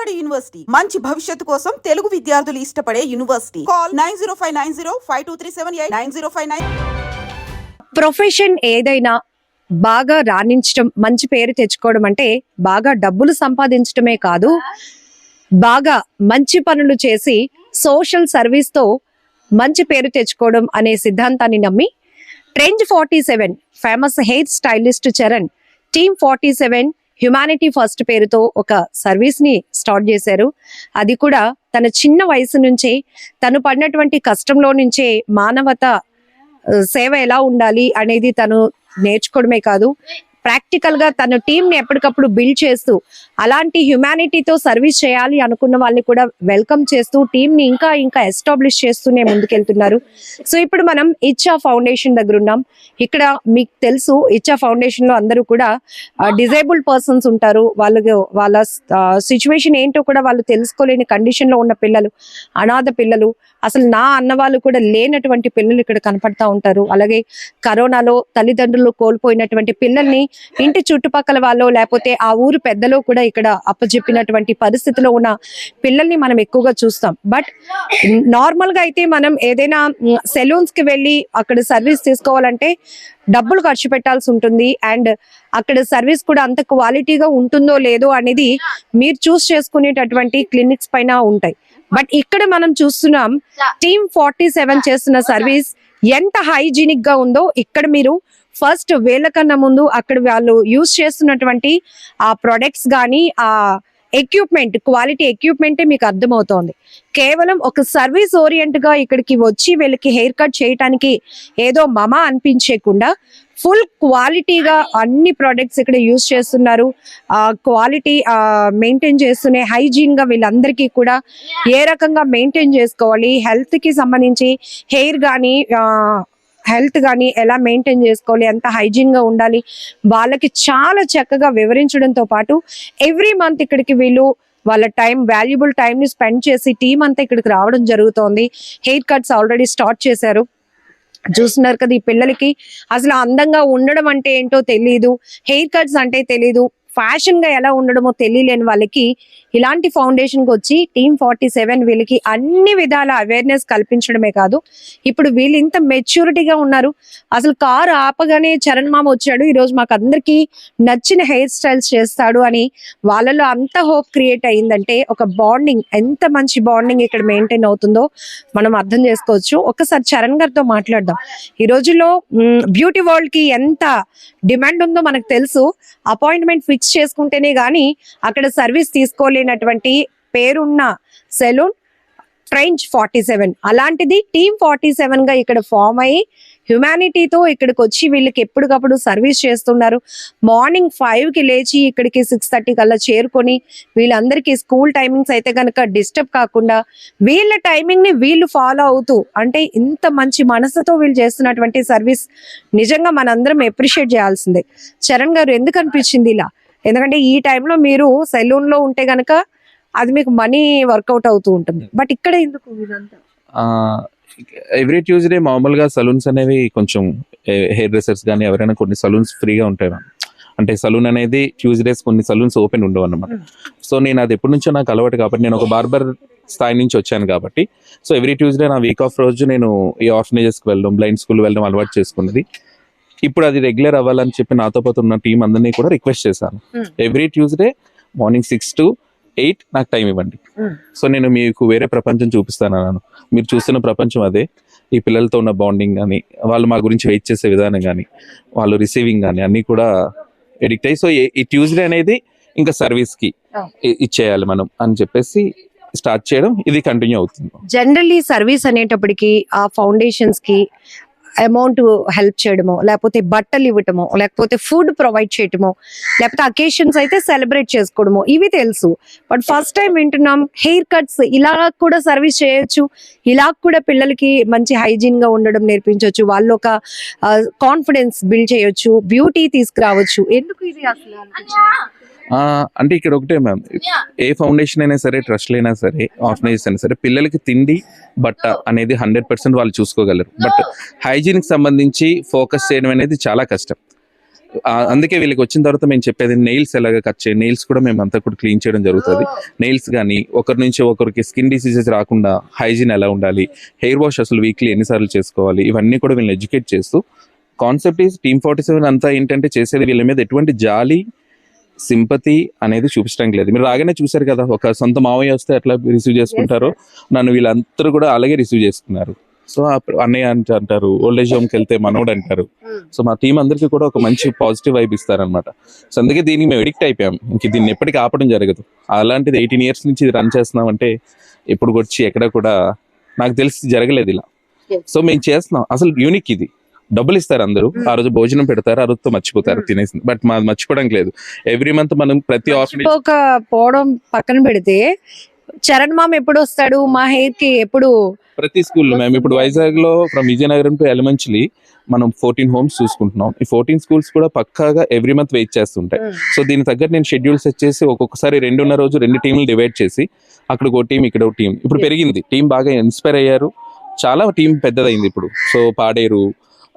నాడు యూనివర్సిటీ మంచి భవిష్యత్తు కోసం తెలుగు విద్యార్థులు ఇష్టపడే యూనివర్సిటీ. కాల్ 9059052378 9059. ప్రొఫెషన్ ఏదైనా బాగా రాణించడం, మంచి పేరు తెచ్చుకోవడం అంటే బాగా డబ్బులు సంపాదించడమే కాదు, బాగా మంచి పనులు చేసి సోషల్ సర్వీస్ తో మంచి పేరు తెచ్చుకోవడం అనే సిద్ధాంతాన్ని నమ్మి trend 47 famous hair stylist Charan team 47 humanity first పేరుతో ఒక సర్వీస్ ని స్టార్ట్ చేశారు. అది కూడా తన చిన్న వయసు నుంచే తను పడినటువంటి కష్టంలో నుంచే మానవత సేవ ఎలా ఉండాలి అనేది తను నేర్చుకోవడమే కాదు, ప్రాక్టికల్ గా తన టీం ని ఎప్పటికప్పుడు బిల్డ్ చేస్తూ అలాంటి హ్యుమానిటీతో సర్వీస్ చేయాలి అనుకున్న వాళ్ళని కూడా వెల్కమ్ చేస్తూ టీం ని ఇంకా ఇంకా ఎస్టాబ్లిష్ చేస్తూనే ముందుకెళ్తున్నారు. సో ఇప్పుడు మనం ఇచ్చా ఫౌండేషన్ దగ్గర ఉన్నాం. ఇక్కడ మీకు తెలుసు ఇచ్చా ఫౌండేషన్ లో అందరూ కూడా డిజేబుల్డ్ పర్సన్స్ ఉంటారు. వాళ్ళ సిచ్యువేషన్ ఏంటో కూడా వాళ్ళు తెలుసుకోలేని కండిషన్ లో ఉన్న పిల్లలు, అనాథ పిల్లలు, అసలు నా అన్న వాళ్ళు కూడా లేనటువంటి పిల్లలు ఇక్కడ కనపడతా ఉంటారు. అలాగే కరోనాలో తల్లిదండ్రులు కోల్పోయినటువంటి పిల్లల్ని ఇంటి చుట్టుపక్కల వాళ్ళు లేకపోతే ఆ ఊరు పెద్దలో కూడా ఇక్కడ అప్పచెప్పినటువంటి పరిస్థితిలో ఉన్న పిల్లల్ని మనం ఎక్కువగా చూస్తాం. బట్ నార్మల్ గా అయితే మనం ఏదైనా సెలూన్స్ కి వెళ్ళి అక్కడ సర్వీస్ తీసుకోవాలంటే డబ్బులు ఖర్చు పెట్టాల్సి ఉంటుంది. అండ్ అక్కడ సర్వీస్ కూడా అంత క్వాలిటీగా ఉంటుందో లేదో అనేది మీరు చూస్ చేసుకునేటటువంటి క్లినిక్స్ పైన ఉంటాయి. బట్ ఇక్కడ మనం చూస్తున్నాం టీమ్ 47 చేస్తున్న సర్వీస్ ఎంత హైజీనిక్ గా ఉందో. ఇక్కడ మీరు ఫస్ట్ వేళ్ళకన్నా ముందు అక్కడ వాళ్ళు యూజ్ చేస్తున్నటువంటి ఆ ప్రొడక్ట్స్ కానీ ఆ ఎక్విప్మెంట్, క్వాలిటీ ఎక్విప్మెంటే మీకు అర్థమవుతోంది. కేవలం ఒక సర్వీస్ ఓరియంట్ గా ఇక్కడికి వచ్చి వీళ్ళకి హెయిర్ కట్ చేయడానికి ఏదో మమా అనిపించకుండా ఫుల్ క్వాలిటీగా అన్ని ప్రొడక్ట్స్ ఇక్కడ యూజ్ చేస్తున్నారు. క్వాలిటీ మెయింటైన్ చేస్తూనే హైజీన్ గా వీళ్ళందరికీ కూడా ఏ రకంగా మెయింటైన్ చేసుకోవాలి, హెల్త్ కి సంబంధించి హెయిర్ కానీ హెల్త్ కానీ ఎలా మెయింటైన్ చేసుకోవాలి, ఎంత హైజీన్ గా ఉండాలి, వాళ్ళకి చాలా చక్కగా వివరించడంతో పాటు ఎవ్రీ మంత్ ఇక్కడికి వీళ్ళు వాళ్ళ వాల్యుబుల్ టైం ని స్పెండ్ చేసి టీం అంతా ఇక్కడికి రావడం జరుగుతోంది. హెయిర్ కట్స్ ఆల్రెడీ స్టార్ట్ చేశారు. చూస్తున్నారు కదా, ఈ పిల్లలకి అసలు అందంగా ఉండడం అంటే ఏంటో తెలియదు, హెయిర్ కట్స్ అంటే తెలీదు, ఫ్యాషన్ గా ఎలా ఉండడమో తెలియలేని వాళ్ళకి ఇలాంటి ఫౌండేషన్ కి వచ్చి టీమ్ 47 వీళ్ళకి అన్ని విధాల అవేర్నెస్ కల్పించడమే కాదు, ఇప్పుడు వీళ్ళు ఇంత మెచ్యూరిటీగా ఉన్నారు. అసలు కారు ఆపగానే చరణ్ మామ వచ్చాడు, ఈ రోజు మాకు అందరికి నచ్చిన హెయిర్ స్టైల్స్ చేస్తాడు అని వాళ్ళలో అంత హోప్ క్రియేట్ అయ్యిందంటే ఒక బాండింగ్, ఎంత మంచి బాండింగ్ ఇక్కడ మెయింటైన్ అవుతుందో మనం అర్థం చేసుకోవచ్చు. ఒకసారి చరణ్ గారితో మాట్లాడదాం. ఈ రోజుల్లో బ్యూటీ వరల్డ్ కి ఎంత డిమాండ్ ఉందో మనకు తెలుసు. అపాయింట్మెంట్ ఫిక్స్ చేసుకుంటేనే గానీ అక్కడ సర్వీస్ తీసుకోలేనటువంటి పేరున్న సెలూన్ ట్రెండ్ 47. అలాంటిది టీమ్ 47 గా ఇక్కడ ఫామ్ అయ్యి హ్యుమానిటీతో ఇక్కడికి వచ్చి వీళ్ళకి ఎప్పటికప్పుడు సర్వీస్ చేస్తున్నారు. మార్నింగ్ 5 కి లేచి ఇక్కడికి 6:30 కల్లా చేరుకొని వీళ్ళందరికీ స్కూల్ టైమింగ్స్ అయితే కనుక డిస్టర్బ్ కాకుండా వీళ్ళ టైమింగ్ ని వీళ్ళు ఫాలో అవుతూ, అంటే ఇంత మంచి మనసుతో వీళ్ళు చేస్తున్నటువంటి సర్వీస్ నిజంగా మనందరం అప్రిషియేట్ చేయాల్సిందే. చరణ్ గారు, ఎందుకు అనిపించింది ఇలా? ఎందుకంటే ఈ టైంలో మీరు సెలూన్ లో ఉంటే గనక అది మీకు మనీ వర్కౌట్ అవుతూ ఉంటుంది, బట్ ఇక్కడ ఎందుకు ఇదంతా? ఎవ్రీ ట్యూస్డే మామూలుగా సలూన్స్ అనేవి కొంచెం హెయిర్ డ్రెస్సర్స్ కానీ ఎవరైనా కొన్ని సలూన్స్ ఫ్రీగా ఉంటాయి. అంటే సలూన్ అనేది ట్యూస్డేస్ కొన్ని సలూన్స్ ఓపెన్ ఉండవు అన్నమాట. సో నేను అది ఎప్పటి నుంచో నాకు అలవాటు కాబట్టి, నేను ఒక బార్బర్ స్థాయి నుంచి వచ్చాను కాబట్టి, సో ఎవ్రీ ట్యూస్డే నా వీక్ ఆఫ్ రోజు నేను ఈ ఆర్ఫనేజెస్కి వెళ్ళడం, బ్లైండ్ స్కూల్ వెళ్ళడం అలవాటు చేసుకున్నది. ఇప్పుడు అది రెగ్యులర్ అవ్వాలని చెప్పి నాతో పాటు ఉన్న టీం అందరినీ కూడా రిక్వెస్ట్ చేశాను, ఎవ్రీ ట్యూస్డే మార్నింగ్ 6 to 8 నాకు టైం ఇవ్వండి. సో నేను మీకు వేరే ప్రపంచం చూపిస్తాను అన్నాను. మీరు చూస్తున్న ప్రపంచం అదే. ఈ పిల్లలతో ఉన్న బాండింగ్ కానీ, వాళ్ళు మా గురించి వెయిట్ చేసే విధానం కానీ, వాళ్ళు రిసీవింగ్ కానీ అన్ని కూడా ఎడిక్ట్ అయ్యి, సో ఈ ట్యూస్డే అనేది ఇంకా సర్వీస్ కి ఇచ్చేయాలి మనం అని చెప్పేసి స్టార్ట్ చేయడం, ఇది కంటిన్యూ అవుతుంది. జనరల్లీ సర్వీస్ అనేటప్పటికి ఆ ఫౌండేషన్స్ కి అమౌంట్ హెల్ప్ చేయడమో, లేకపోతే బట్టలు ఇవ్వటమో, లేకపోతే ఫుడ్ ప్రొవైడ్ చేయటమో, లేకపోతే అకేషన్స్ అయితే సెలబ్రేట్ చేసుకోవడమో, ఇవి తెలుసు. బట్ ఫస్ట్ టైం వింటున్నాం హెయిర్ కట్స్ ఇలా కూడా సర్వీస్ చేయొచ్చు, ఇలా కూడా పిల్లలకి మంచి హైజీన్ గా ఉండడం నేర్పించవచ్చు, వాళ్ళు ఒక కాన్ఫిడెన్స్ బిల్డ్ చేయొచ్చు, బ్యూటీ తీసుకురావచ్చు. ఎందుకు ఇది అసలు? అంటే ఇక్కడ ఒకటే మ్యామ్, ఏ ఫౌండేషన్ అయినా సరే, ట్రస్ట్ అయినా సరే, ఆర్ఫనేజెస్ అయినా సరే, పిల్లలకి తిండి బట్ట అనేది 100% వాళ్ళు చూసుకోగలరు. బట్ హైజీన్ కి సంబంధించి ఫోకస్ చేయడం అనేది చాలా కష్టం. అందుకే వీళ్ళకి వచ్చిన తర్వాత మేము చెప్పేది నెయిల్స్ ఎలాగ కట్ చేయాలి, నెయిల్స్ కూడా మేము అంతా కూడా క్లీన్ చేయడం జరుగుతుంది. నెయిల్స్ కానీ ఒకరి నుంచి ఒకరికి స్కిన్ డిసీజెస్ రాకుండా హైజీన్ ఎలా ఉండాలి, హెయిర్ వాష్ అసలు వీక్లీ ఎన్నిసార్లు చేసుకోవాలి, ఇవన్నీ కూడా వీళ్ళని ఎడ్యుకేట్ చేస్తూ కాన్సెప్ట్ ఈజ్ టీమ్ 47 అంతా ఏంటంటే చేసేది వీళ్ళ మీద ఎటువంటి జాలి సింపతి అనేది చూపించడానికి లేదు. మీరు రాగానే చూసారు కదా, ఒక సొంత మావయ్య వస్తే ఎట్లా రిసీవ్ చేసుకుంటారో నన్ను వీళ్ళందరూ కూడా అలాగే రిసీవ్ చేసుకున్నారు. సో అన్నయ్య అంటారు, ఓల్డ్ ఏజ్ హోమ్కి వెళ్తే మనోడు అంటారు. సో మా టీం అందరికీ కూడా ఒక మంచి పాజిటివ్ వైబ్ ఇస్తారనమాట. సో అందుకే దీనికి మేము ఎడిక్ట్ అయిపోయాం. ఇంక దీన్ని ఎప్పటికీ ఆపడం జరగదు. అలాంటిది 18 years నుంచి ఇది రన్ చేస్తున్నామంటే ఇప్పుడు వచ్చి ఎక్కడ కూడా నాకు తెలిసి జరగలేదు ఇలా. సో మేము చేస్తున్నాం. అసలు యూనిక్ ఇది. డబ్బులు ఇస్తారు అందరూ, ఆ రోజు భోజనం పెడతారు, ఆ రోజుతో మర్చిపోతారు తినేసి. బట్ మాది మర్చిపోవడానికి లేదు. ఎవ్రీ మంత్ మనం ప్రతి పోవడం పక్కన పెడితే చరణ్ మామ ఎప్పుడు వస్తాడు, మా హెయిర్ కి ఎప్పుడు ప్రతి స్కూల్లో మేము ఇప్పుడు వైజాగ్ లో ఫ్రమ్ విజయనగరం టు ఎలిమెంటరీ మనం 14 homes చూసుకుంటున్నాం. ఈ 14 schools కూడా పక్కాగా ఎవ్రీ మంత్ వెయిట్ చేస్తుంటాయి. సో దీని తగ్గట్టు నేను షెడ్యూల్ సెట్ చేసి ఒక్కొక్కసారి 2 రోజు 2 టీంలు డివైడ్ చేసి అక్కడ ఒక టీం ఇక్కడ ఒక టీం. ఇప్పుడు పెరిగింది టీం, బాగా ఇన్స్పైర్ అయ్యారు, చాలా టీం పెద్దదైంది ఇప్పుడు. సో పాడేరు,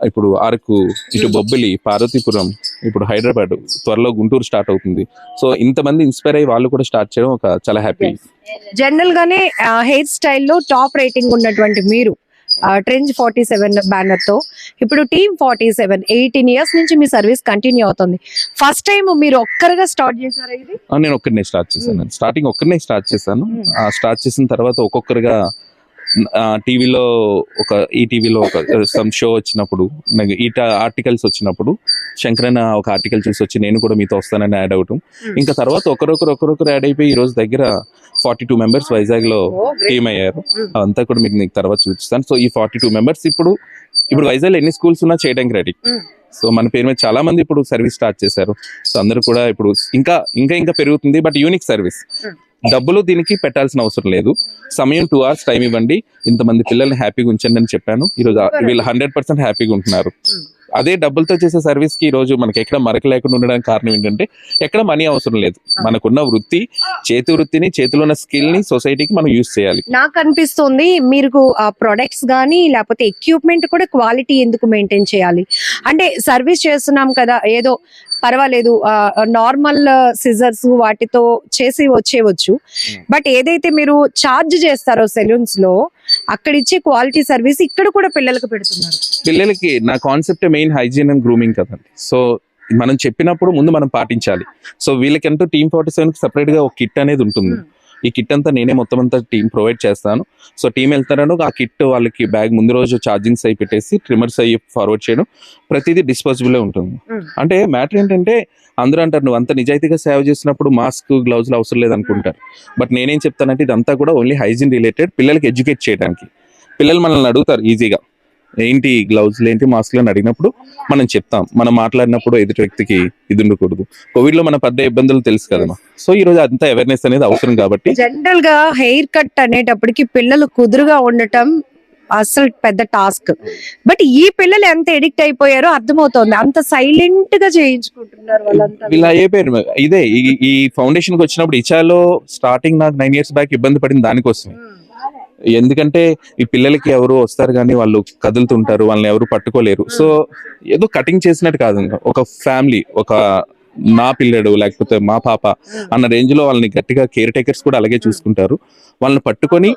ఇప్పుడు అరకు, ఇటు బొబ్బిలి, పార్వతీపురం, ఇప్పుడు హైదరాబాద్, త్వరలో గుంటూరు స్టార్ట్ అవుతుంది. సో ఇంతమంది ఇన్స్పైర్ అయ్యి వాళ్ళు కూడా స్టార్ట్ చేయడం ఒక చాలా హ్యాపీ. జనరల్ గానే హెయిర్ స్టైల్లో టాప్ రేటింగ్ ఉన్నటువంటి మీరు ట్రెంజ్ 47 బ్యానర్ తో ఇప్పుడు టీమ్ 47 18 years నుంచి మీ సర్వీస్ కంటిన్యూ అవుతుంది. ఫస్ట్ టైం మీరు ఒక్కరుగా స్టార్ట్ చేశారా ఇది? నేను ఒక్కరినే స్టార్ట్ చేశాను. స్టార్టింగ్ ఒక్కరినే స్టార్ట్ చేశాను. స్టార్ట్ చేసిన తర్వాత ఒక్కొక్కరుగా టీవీలో ఈటీవీలో ఒక సమ్ షో వచ్చినప్పుడు, ఆర్టికల్స్ వచ్చినప్పుడు శంకరన్న ఒక ఆర్టికల్ చూసి వచ్చి నేను కూడా మీతో వస్తానని యాడ్ అవటం. ఇంకా తర్వాత ఒకరొకరు యాడ్ అయిపోయి ఈ రోజు దగ్గర 42 members వైజాగ్ లో టీమ్ అయ్యారు. అదంతా కూడా మీకు తర్వాత చూపిస్తాను. సో ఈ 42 members ఇప్పుడు వైజాగ్ లో ఎన్ని స్కూల్స్ ఉన్నా చేయడానికి రెడీ. సో మన పేరు మీద చాలా మంది ఇప్పుడు సర్వీస్ స్టార్ట్ చేశారు. సో అందరూ కూడా ఇప్పుడు ఇంకా పెరుగుతుంది. But unique service. డబ్బులు దీనికి పెట్టాల్సిన అవసరం లేదు. సమయం 2 hours టైం ఇవ్వండి, ఇంతమంది పిల్లల్ని హ్యాపీగా ఉంచండి అని చెప్పాను. ఈరోజు వీళ్ళు 100% హ్యాపీగా ఉంటున్నారు. అదే డబ్బులతో చేసే సర్వీస్ కి ఈ రోజు మనకి ఎక్కడ మరక లేకుండా ఉండడానికి కారణం ఏంటంటే ఎక్కడ మనీ అవసరం లేదు. మనకున్న వృత్తి, వృత్తిని, చేతిలో ఉన్న స్కిల్ ని సొసైటీకి మనం యూజ్ చేయాలి. నాకు అనిపిస్తుంది మీరు ఆ ప్రొడక్ట్స్ గానీ లేకపోతే ఎక్విప్మెంట్ కూడా క్వాలిటీ ఎందుకు మెయింటైన్ చేయాలి అంటే, సర్వీస్ చేస్తున్నాం కదా ఏదో పర్వాలేదు నార్మల్ సిజర్స్ వాటితో చేసి వచ్చేవచ్చు. బట్ ఏదైతే మీరు ఛార్జ్ చేస్తారో సెలూన్స్ లో అక్కడ ఇచ్చే క్వాలిటీ సర్వీస్ ఇక్కడ కూడా పిల్లలకు పెడుతున్నారు. పిల్లలకి నా concept main hygiene and grooming కదండి. సో మనం చెప్పినప్పుడు ముందు మనం పాటించాలి. సో వీళ్ళకంటూ టీమ్ 47 సెపరేట్ గా ఒక కిట్ అనేది ఉంటుంది. ఈ కిట్ అంతా నేనే మొత్తం అంతా టీం ప్రొవైడ్ చేస్తాను. సో టీం వెళ్తారని ఆ కిట్ వాళ్ళకి బ్యాగ్ ముందు రోజు ఛార్జింగ్స్ అయి పెట్టేసి, ట్రిమ్మర్స్ అయ్యి ఫార్వర్డ్ చేయడం, ప్రతిదీ డిస్పోజబుల్ ఉంటుంది. అంటే మ్యాటర్ ఏంటంటే అందరూ అంటారు నువ్వు అంత నిజాయితీగా సేవ చేసినప్పుడు మాస్క్, గ్లౌజ్లు అవసరం లేదు అనుకుంటారు. బట్ నేనేం చెప్తానంటే ఇదంతా కూడా ఓన్లీ హైజీన్ రిలేటెడ్, పిల్లలకి ఎడ్యుకేట్ చేయడానికి. పిల్లలు మనల్ని అడుగుతారు ఈజీగా, ఏంటి గ్లౌజ్లు ఏంటి మాస్క్లు అని అడిగినప్పుడు మనం చెప్తాం. మనం మాట్లాడినప్పుడు ఎదుటి వ్యక్తికి ఇది ఉండకూడదు. కోవిడ్ లో మన పడ్డ ఇబ్బందులు తెలుసు కదమ్మా. సో ఈ రోజు అంత అవేర్నెస్ అనేది అవసరం కాబట్టి జనరల్ గా హెయిర్ కట్ అనేటప్పటికి పిల్లలు కుదురుగా ఉండటం అసలు పెద్ద టాస్క్. బట్ ఈ పిల్లలు ఎంత ఎడిక్ట్ అయిపోయారో అర్థమవుతోంది. అంత సైలెంట్ గా చేయించుకుంటున్నారు వాళ్ళంతా. ఇలా అయిపోయారు. ఇదే ఈ ఫౌండేషన్ కి వచ్చినప్పుడు ఇచాలో స్టార్టింగ్ నాకు 9 years బ్యాక్ ఇబ్బంది పడింది దానికోసమే. ఎందుకంటే ఈ పిల్లలకి ఎవరు వస్తారు కానీ వాళ్ళు కదులుతుంటారు, వాళ్ళని ఎవరు పట్టుకోలేరు. సో ఏదో కటింగ్ చేసినట్టు కాదు, ఒక ఫ్యామిలీ, ఒక నా పిల్లడు లేకపోతే మా పాప అన్న రేంజ్ లో వాళ్ళని గట్టిగా కేర్ టేకర్స్ కూడా అలాగే చూసుకుంటారు. వాళ్ళని పట్టుకొని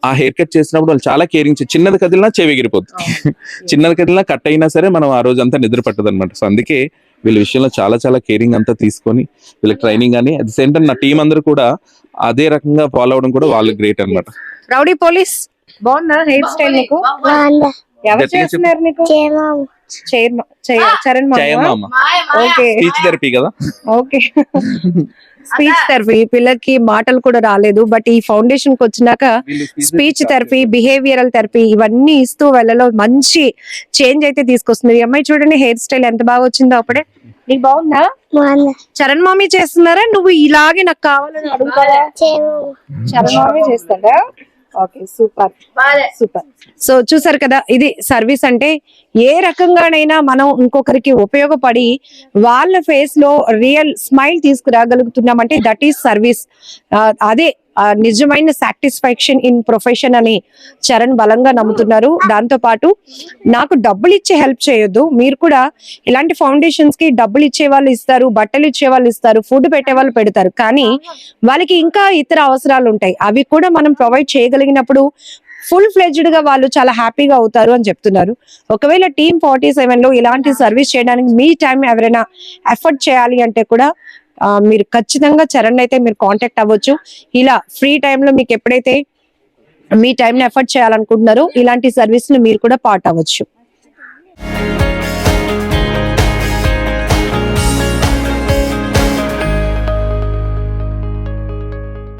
ఆ హెయిర్ కట్ చేసినప్పుడు వాళ్ళు చాలా కేరింగ్. చిన్నది కదిలినా చెవిగిరిపోద్ది, చిన్నది కదిలినా కట్ అయినా సరే మనం ఆ రోజు అంతా నిద్ర పట్టదు అనమాట. సో అందుకే వీళ్ళ విషయంలో చాలా చాలా కేరింగ్ అంతా తీసుకొని వీళ్ళకి ట్రైనింగ్ అని, అట్ ద సేమ్ టైం నా టీం అందరూ కూడా అదే రకంగా ఫాలో అవడం కూడా వాళ్ళు గ్రేట్ అనమాట. రౌడీ పోలీస్ బాగుందా హెయిర్ స్టైల్ నీకు? ఎవరు చేస్తున్నారు నీకు? చరణ్ మామ. ఓకే, స్పీచ్ థెరపీ కదా. Okay, speech therapy. పిల్లకి మాటలు కూడా రాలేదు, బట్ ఈ ఫౌండేషన్ కి వచ్చినాక స్పీచ్ థెరపీ, బిహేవియరల్ థెరపీ ఇవన్నీ ఇస్తూ వెళ్ళలో మంచి చేంజ్ అయితే తీసుకొస్తుంది. ఈ అమ్మాయి చూడండి హెయిర్ స్టైల్ ఎంత బాగా వచ్చిందో అప్పుడే. నీకు బాగుందా? చరణ్ మామీ చేస్తున్నారా? నువ్వు ఇలాగే నాకు కావాలని అడుగుతావా? చరణ్ మామీ చేస్తాడా? Okay, super super. సో చూసారు కదా, ఇది సర్వీస్ అంటే. ఏ రకంగానైనా మనం ఇంకొకరికి ఉపయోగపడి వాళ్ళ ఫేస్ లో రియల్ స్మైల్ తీసుకురాగలుగుతున్నామంటే దట్ ఈస్ సర్వీస్. అదే నిజమైన సాటిస్ఫాక్షన్ ఇన్ ప్రొఫెషన్ అని చరణ్ బలంగా నమ్ముతున్నారు. దాంతో పాటు నాకు డబ్బులు ఇచ్చి హెల్ప్ చేయొద్దు, మీరు కూడా ఇలాంటి ఫౌండేషన్స్ కి డబ్బులు ఇచ్చే వాళ్ళు ఇస్తారు, బట్టలు ఇచ్చే వాళ్ళు ఇస్తారు, ఫుడ్ పెట్టే వాళ్ళు పెడతారు, కానీ వాళ్ళకి ఇంకా ఇతర అవసరాలు ఉంటాయి. అవి కూడా మనం ప్రొవైడ్ చేయగలిగినప్పుడు ఫుల్ ఫ్లెడ్జ్డ్ గా వాళ్ళు చాలా హ్యాపీగా అవుతారు అని చెప్తున్నారు. ఒకవేళ టీమ్ 47 లో ఇలాంటి సర్వీస్ చేయడానికి మీ టైం ఎవరైనా ఎఫర్ట్ చేయాలి అంటే కూడా మీరు ఖచ్చితంగా చరణ్ అయితే మీరు కాంటాక్ట్ అవ్వచ్చు. ఇలా ఫ్రీ టైంలో మీకు ఎప్పుడైతే మీ టైంని ఎఫర్ట్ చేయాలనుకుంటున్నారో ఇలాంటి సర్వీస్ ని మీరు కూడా పార్ట్ అవ్వచ్చు.